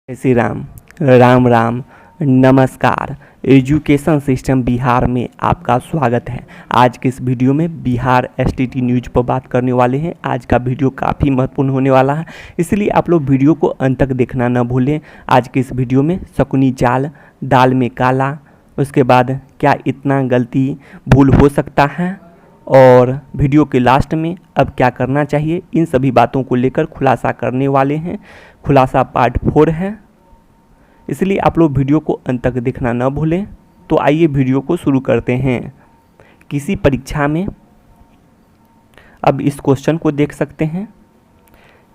जय श्री राम। राम राम। नमस्कार। Education system Bihar में आपका स्वागत है। आज के इस वीडियो में बिहार एसटीटी न्यूज पर बात करने वाले हैं। आज का वीडियो काफ़ी महत्वपूर्ण होने वाला है, इसलिए आप लोग वीडियो को अंत तक देखना न भूलें। आज के इस वीडियो में शकुनी चाल, दाल में काला, उसके बाद क्या इतना गलती भूल हो सकता है और वीडियो के लास्ट में अब क्या करना चाहिए, इन सभी बातों को लेकर खुलासा करने वाले हैं। खुलासा पार्ट 4 है, इसलिए आप लोग वीडियो को अंत तक देखना न भूलें। तो आइए वीडियो को शुरू करते हैं। किसी परीक्षा में अब इस क्वेश्चन को देख सकते हैं।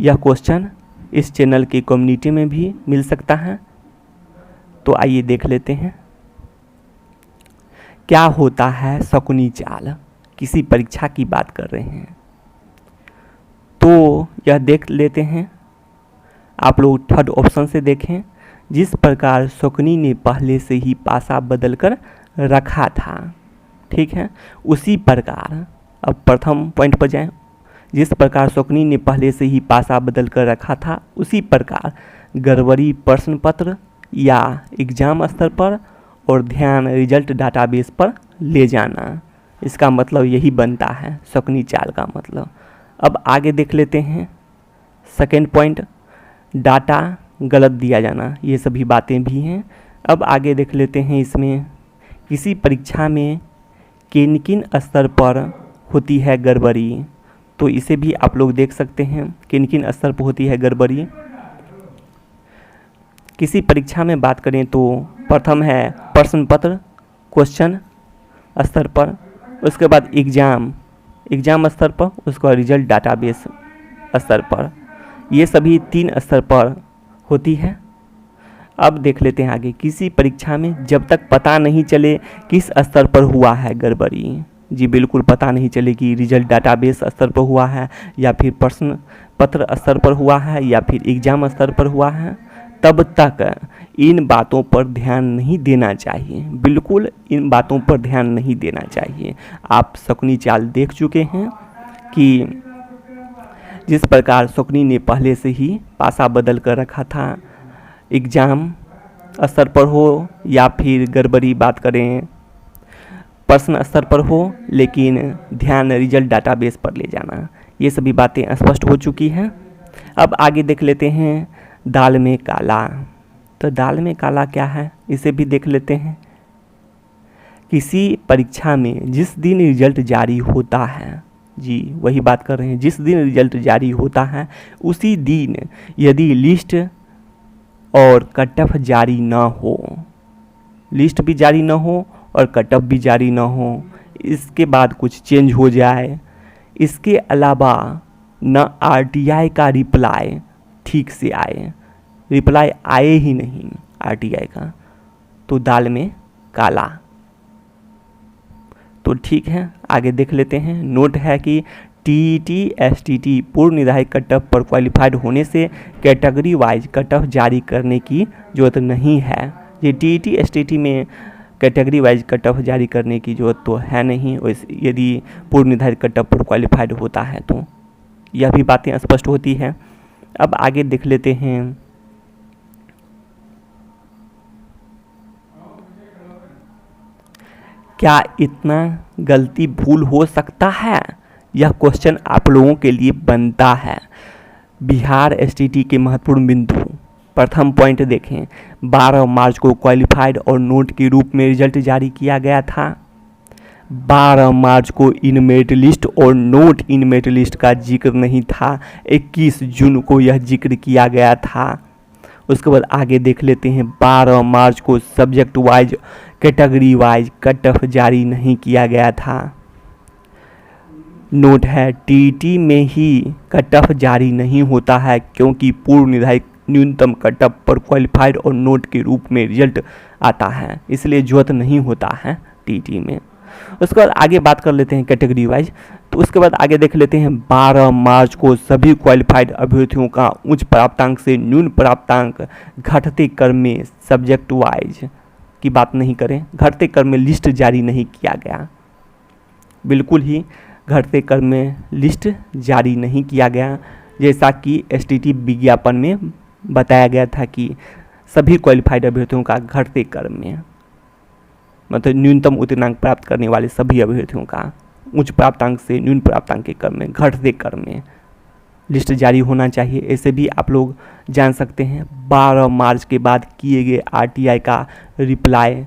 यह क्वेश्चन इस चैनल की कम्युनिटी में भी मिल सकता है, तो आइए देख लेते हैं। क्या होता है शकुनी चाल? किसी परीक्षा की बात कर रहे हैं, तो यह देख लेते हैं। आप लोग थर्ड ऑप्शन से देखें। जिस प्रकार शकुनी ने पहले से ही पासा बदल कर रखा था, ठीक है, उसी प्रकार अब प्रथम पॉइंट पर जाएं। जिस प्रकार शकुनी ने पहले से ही पासा बदल कर रखा था, उसी प्रकार गड़बड़ी प्रश्न पत्र या एग्जाम स्तर पर और ध्यान रिजल्ट डाटाबेस पर ले जाना, इसका मतलब यही बनता है शकुनी चाल का मतलब। अब आगे देख लेते हैं। सेकेंड पॉइंट, डाटा गलत दिया जाना, ये सभी बातें भी हैं। अब आगे देख लेते हैं। इसमें किसी परीक्षा में किन किन स्तर पर होती है गड़बड़ी, तो इसे भी आप लोग देख सकते हैं। किन किन स्तर पर होती है गड़बड़ी किसी परीक्षा में बात करें तो प्रथम है प्रश्न पत्र क्वेश्चन स्तर पर, उसके बाद एग्जाम स्तर पर, उसका रिजल्ट डाटाबेस स्तर पर। ये सभी 3 स्तर पर होती है। अब देख लेते हैं आगे। किसी परीक्षा में जब तक पता नहीं चले किस स्तर पर हुआ है गड़बड़ी, जी बिल्कुल पता नहीं चले कि रिजल्ट डाटाबेस स्तर पर हुआ है या फिर प्रश्न पत्र स्तर पर हुआ है या फिर एग्जाम स्तर पर हुआ है, तब तक इन बातों पर ध्यान नहीं देना चाहिए। बिल्कुल इन बातों पर ध्यान नहीं देना चाहिए। आप शकुनी चाल देख चुके हैं कि जिस प्रकार शकुनी ने पहले से ही पासा बदल कर रखा था, एग्जाम स्तर पर हो या फिर गड़बड़ी बात करें प्रश्न स्तर पर हो, लेकिन ध्यान रिजल्ट डाटाबेस पर ले जाना, ये सभी बातें स्पष्ट हो चुकी हैं। अब आगे देख लेते हैं दाल में काला। तो दाल में काला क्या है, इसे भी देख लेते हैं। किसी परीक्षा में जिस दिन रिजल्ट जारी होता है, जी वही बात कर रहे हैं, जिस दिन रिजल्ट जारी होता है उसी दिन यदि लिस्ट और कट ऑफ जारी ना हो, लिस्ट भी जारी ना हो और कट ऑफ भी जारी ना हो, इसके बाद कुछ चेंज हो जाए, इसके अलावा न आरटीआई का रिप्लाई ठीक से आए, रिप्लाई आए ही नहीं आरटीआई का, तो दाल में काला। तो ठीक है, आगे देख लेते हैं। नोट है कि टीईटी एसटीटी पूर्व निर्धारित कट ऑफ पर क्वालिफाइड होने से कैटेगरी वाइज कट ऑफ जारी करने की जरूरत नहीं है। ये टीईटी एसटीटी में कैटेगरी वाइज कट ऑफ जारी करने की जरूरत तो है नहीं, यदि पूर्व निर्धारित कट ऑफ पर क्वालिफाइड होता है तो यह भी बातें स्पष्ट होती है। अब आगे देख लेते हैं। क्या इतना गलती भूल हो सकता है? यह क्वेश्चन आप लोगों के लिए बनता है। बिहार एसटीटी के महत्वपूर्ण बिंदु। प्रथम पॉइंट देखें, 12 मार्च को क्वालिफाइड और नोट के रूप में रिजल्ट जारी किया गया था। 12 मार्च को इन मेरिट लिस्ट और नोट इन मेरिट लिस्ट का जिक्र नहीं था, 21 जून को यह जिक्र किया गया था। उसके बाद आगे देख लेते हैं। 12 मार्च को subject wise category wise cut off जारी नहीं किया गया था। नोट है टीईटी में ही कट ऑफ जारी नहीं होता है, क्योंकि पूर्व निर्धारित न्यूनतम कट ऑफ पर क्वालिफाइड और नोट के रूप में रिजल्ट आता है, इसलिए जरूरत नहीं होता है टीईटी में। उसके बाद आगे बात कर लेते हैं कैटेगरी वाइज। तो उसके बाद आगे देख लेते हैं। 12 मार्च को सभी क्वालिफाइड अभ्यर्थियों का उच्च प्राप्तांक से न्यून प्राप्तांक घटते क्रम में सब्जेक्ट वाइज की बात नहीं करें, घटते क्रम में लिस्ट जारी नहीं किया गया। बिल्कुल ही घटते क्रम में लिस्ट जारी नहीं किया गया, जैसा कि एसटीटी विज्ञापन में बताया गया था कि सभी क्वालिफाइड अभ्यर्थियों का घटते क्रम में, मतलब न्यूनतम उत्तीर्णांक प्राप्त करने वाले सभी अभ्यर्थियों का उच्च प्राप्तांक से न्यून प्राप्तांक के क्रम में, घटते क्रम में लिस्ट जारी होना चाहिए। ऐसे भी आप लोग जान सकते हैं 12 मार्च के बाद किए गए आरटीआई का रिप्लाई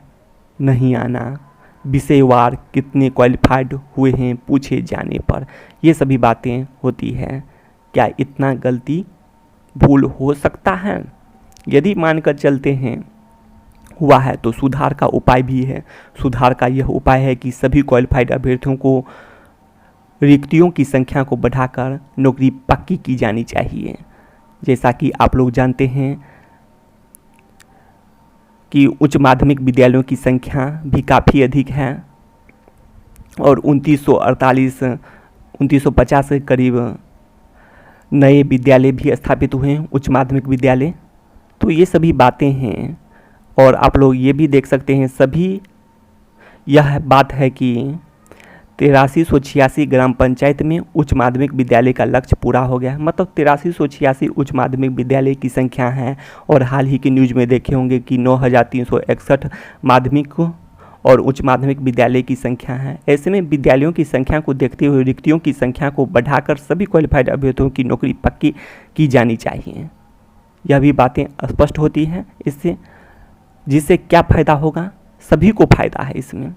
नहीं आना, विषयवार कितने क्वालिफाइड हुए हैं पूछे जाने पर, ये सभी बातें होती हैं। क्या इतना गलती भूल हो सकता है? यदि मानकर चलते हैं हुआ है तो सुधार का उपाय भी है। सुधार का यह उपाय है कि सभी क्वालिफाइड अभ्यर्थियों को रिक्तियों की संख्या को बढ़ाकर नौकरी पक्की की जानी चाहिए। जैसा कि आप लोग जानते हैं कि उच्च माध्यमिक विद्यालयों की संख्या भी काफ़ी अधिक है और 2950 के करीब नए विद्यालय भी स्थापित हुए हैं, उच्च माध्यमिक विद्यालय। तो ये सभी बातें हैं और आप लोग ये भी देख सकते हैं, सभी यह बात है कि 8386 ग्राम पंचायत में उच्च माध्यमिक विद्यालय का लक्ष्य पूरा हो गया है। मतलब 8386 उच्च माध्यमिक विद्यालय की संख्या है और हाल ही के न्यूज में देखे होंगे कि 9361 माध्यमिक और उच्च माध्यमिक विद्यालय की संख्या है। ऐसे में विद्यालयों की संख्या को देखते हुए रिक्तियों की संख्या को बढ़ाकर सभी क्वालिफाइड अभ्यर्थियों की नौकरी पक्की की जानी चाहिए। यह भी बातें स्पष्ट होती हैं इससे, जिससे क्या फ़ायदा होगा? सभी को फ़ायदा है। इसमें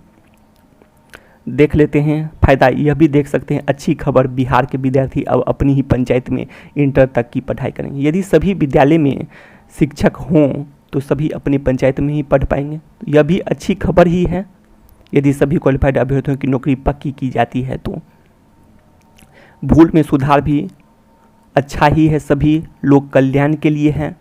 देख लेते हैं फ़ायदा, यह भी देख सकते हैं। अच्छी खबर, बिहार के विद्यार्थी अब अपनी ही पंचायत में इंटर तक की पढ़ाई करेंगे। यदि सभी विद्यालय में शिक्षक हों तो सभी अपनी पंचायत में ही पढ़ पाएंगे। तो यह भी अच्छी खबर ही है। यदि सभी क्वालिफाइड अभ्यर्थियों की नौकरी पक्की की जाती है तो भूल में सुधार भी अच्छा ही है, सभी लोग कल्याण के लिए है,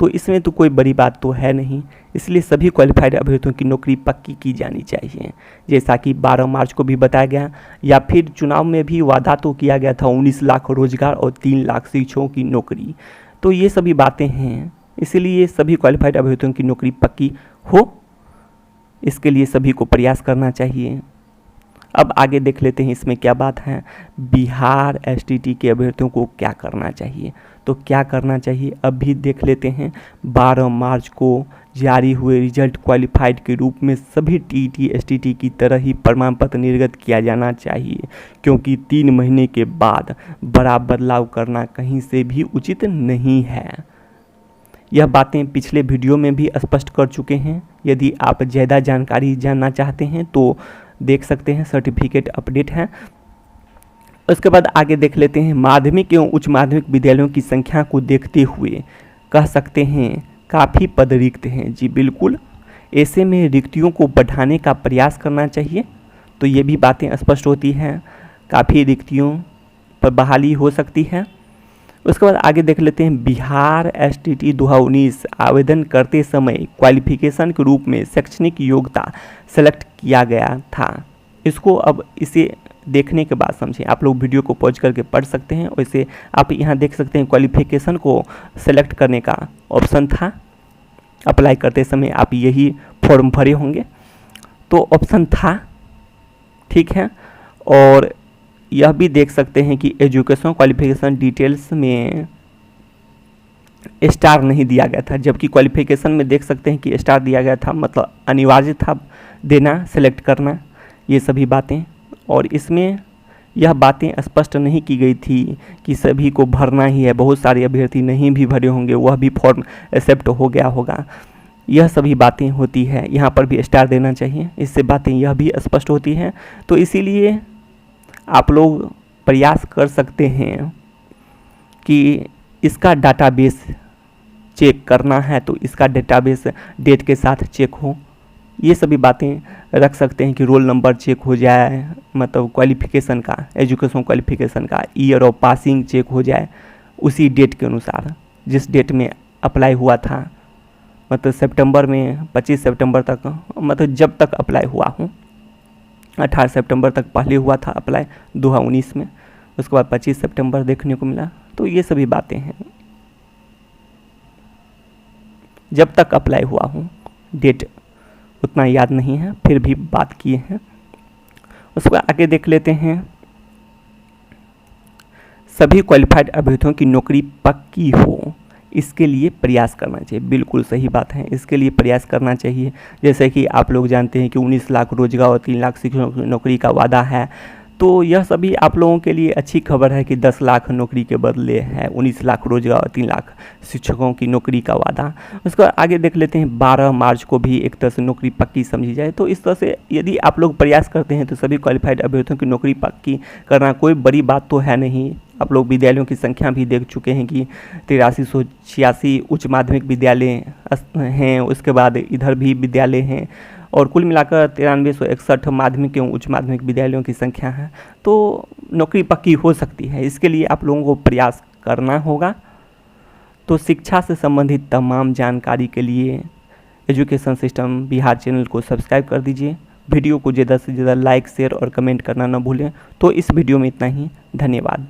तो इसमें तो कोई बड़ी बात तो है नहीं। इसलिए सभी क्वालिफाइड अभ्यर्थियों की नौकरी पक्की की जानी चाहिए, जैसा कि 12 मार्च को भी बताया गया। या फिर चुनाव में भी वादा तो किया गया था 19 लाख रोजगार और 3 लाख शिक्षकों की नौकरी। तो ये सभी बातें हैं, इसलिए सभी क्वालिफाइड अभ्यर्थियों की नौकरी पक्की हो, इसके लिए सभी को प्रयास करना चाहिए। अब आगे देख लेते हैं इसमें क्या बात है। बिहार एसटीटी के अभ्यर्थियों को क्या करना चाहिए? तो क्या करना चाहिए अब भी देख लेते हैं। 12 मार्च को जारी हुए रिजल्ट क्वालिफाइड के रूप में सभी टीटी एसटीटी की तरह ही प्रमाण पत्र निर्गत किया जाना चाहिए, क्योंकि 3 महीने के बाद बड़ा बदलाव करना कहीं से भी उचित नहीं है। यह बातें पिछले वीडियो में भी स्पष्ट कर चुके हैं। यदि आप ज़्यादा जानकारी जानना चाहते हैं तो देख सकते हैं, सर्टिफिकेट अपडेट है। उसके बाद आगे देख लेते हैं। माध्यमिक एवं उच्च माध्यमिक विद्यालयों की संख्या को देखते हुए कह सकते हैं काफ़ी पद रिक्त हैं। जी बिल्कुल, ऐसे में रिक्तियों को बढ़ाने का प्रयास करना चाहिए। तो ये भी बातें स्पष्ट होती हैं, काफ़ी रिक्तियों पर बहाली हो सकती है। उसके बाद आगे देख लेते हैं। बिहार एसटीटी 2019 आवेदन करते समय क्वालिफिकेशन के रूप में शैक्षणिक योग्यता सेलेक्ट किया गया था। इसको अब इसे देखने के बाद समझें। आप लोग वीडियो को पॉज करके पढ़ सकते हैं। वैसे आप यहाँ देख सकते हैं क्वालिफिकेशन को सेलेक्ट करने का ऑप्शन था। अप्लाई करते समय आप यही फॉर्म भरे होंगे, तो ऑप्शन था, ठीक है। और यह भी देख सकते हैं कि एजुकेशन क्वालिफिकेशन डिटेल्स में स्टार नहीं दिया गया था, जबकि क्वालिफिकेशन में देख सकते हैं कि स्टार दिया गया था, मतलब अनिवार्य था देना, सेलेक्ट करना, ये सभी बातें। और इसमें यह बातें स्पष्ट नहीं की गई थी कि सभी को भरना ही है। बहुत सारे अभ्यर्थी नहीं भी भरे होंगे, वह भी फॉर्म एक्सेप्ट हो गया होगा। यह सभी बातें होती है। यहाँ पर भी स्टार देना चाहिए, इससे बातें यह भी स्पष्ट होती हैं। तो इसीलिए आप लोग प्रयास कर सकते हैं कि इसका डाटाबेस चेक करना है तो इसका डाटाबेस डेट के साथ चेक हो। ये सभी बातें रख सकते हैं कि रोल नंबर चेक हो जाए, मतलब क्वालिफिकेशन का, एजुकेशन क्वालिफिकेशन का ईयर ऑफ पासिंग चेक हो जाए उसी डेट के अनुसार, जिस डेट में अप्लाई हुआ था। मतलब सितंबर में 25 सितंबर तक, मतलब जब तक अप्लाई हुआ हूँ, 18 सितंबर तक पहले हुआ था अप्लाई 2019 में, उसके बाद 25 सितंबर देखने को मिला। तो ये सभी बातें हैं, जब तक अप्लाई हुआ हूँ, डेट उतना याद नहीं है, फिर भी बात किए हैं। उसको आगे देख लेते हैं। सभी क्वालिफाइड अभ्यर्थियों की नौकरी पक्की हो, इसके लिए प्रयास करना चाहिए। बिल्कुल सही बात है, इसके लिए प्रयास करना चाहिए। जैसे कि आप लोग जानते हैं कि 19 लाख रोजगार और 3 लाख शिक्षकों की नौकरी का वादा है, तो यह सभी आप लोगों के लिए अच्छी खबर है कि 10 लाख नौकरी के बदले है 19 लाख रोजगार और 3 लाख शिक्षकों की नौकरी का वादा। उसको आगे देख लेते हैं, 12 मार्च को भी एक तरह से नौकरी पक्की समझी जाए। तो इस तरह से यदि आप लोग प्रयास करते हैं तो सभी क्वालिफाइड अभ्यर्थियों की नौकरी पक्की करना कोई बड़ी बात तो है नहीं। आप लोग विद्यालयों की संख्या भी देख चुके हैं कि 8386 उच्च माध्यमिक विद्यालय हैं, उसके बाद इधर भी विद्यालय हैं, और कुल मिलाकर 9361 माध्यमिक एवं उच्च माध्यमिक विद्यालयों की संख्या है। तो नौकरी पक्की हो सकती है, इसके लिए आप लोगों को प्रयास करना होगा। तो शिक्षा से संबंधित तमाम जानकारी के लिए एजुकेशन सिस्टम बिहार चैनल को सब्सक्राइब कर दीजिए। वीडियो को ज़्यादा से ज़्यादा लाइक, शेयर और कमेंट करना न भूलें। तो इस वीडियो में इतना ही, धन्यवाद।